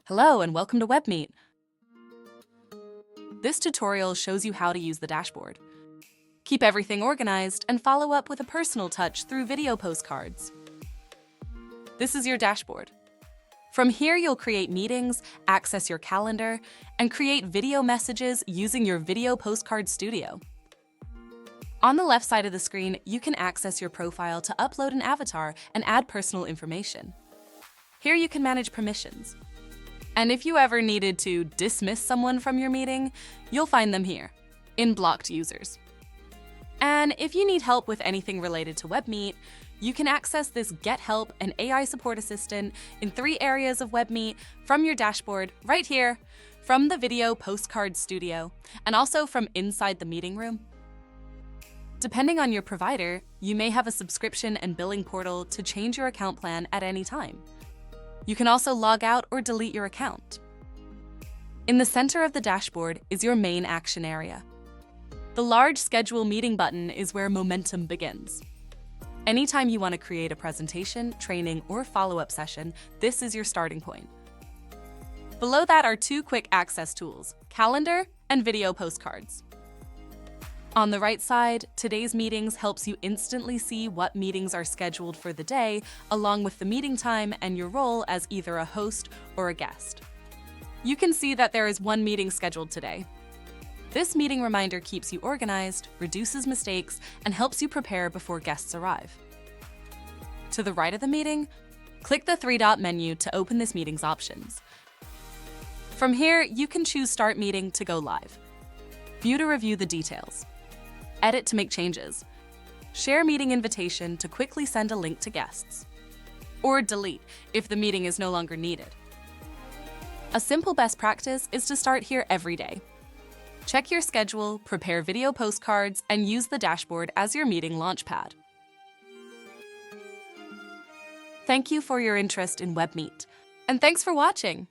Hello and welcome to WebMeet. This tutorial shows you how to use the dashboard. Keep everything organized and follow up with a personal touch through video postcards. This is your dashboard. From here, you'll create meetings, access your calendar, and create video messages using your Video Postcard Studio. On the left side of the screen, you can access your profile to upload an avatar and add personal information. Here you can manage permissions. And if you ever needed to dismiss someone from your meeting, you'll find them here, in blocked users. And if you need help with anything related to WebMeet, you can access this Get Help and AI Support Assistant in 3 areas of WebMeet from your dashboard right here, from the Video Postcard Studio, and also from inside the meeting room. Depending on your provider, you may have a subscription and billing portal to change your account plan at any time. You can also log out or delete your account. In the center of the dashboard is your main action area. The large Schedule Meeting button is where momentum begins. Anytime you want to create a presentation, training, or follow-up session, this is your starting point. Below that are 2 quick access tools, Calendar and Video Postcards. On the right side, Today's Meetings helps you instantly see what meetings are scheduled for the day, along with the meeting time and your role as either a host or a guest. You can see that there is 1 meeting scheduled today. This meeting reminder keeps you organized, reduces mistakes, and helps you prepare before guests arrive. To the right of the meeting, click the 3-dot menu to open this meeting's options. From here, you can choose Start Meeting to go live, View to review the details, Edit to make changes, Share meeting invitation to quickly send a link to guests, or Delete if the meeting is no longer needed. A simple best practice is to start here every day. Check your schedule, prepare video postcards, and use the dashboard as your meeting launchpad. Thank you for your interest in WebMeet, and thanks for watching.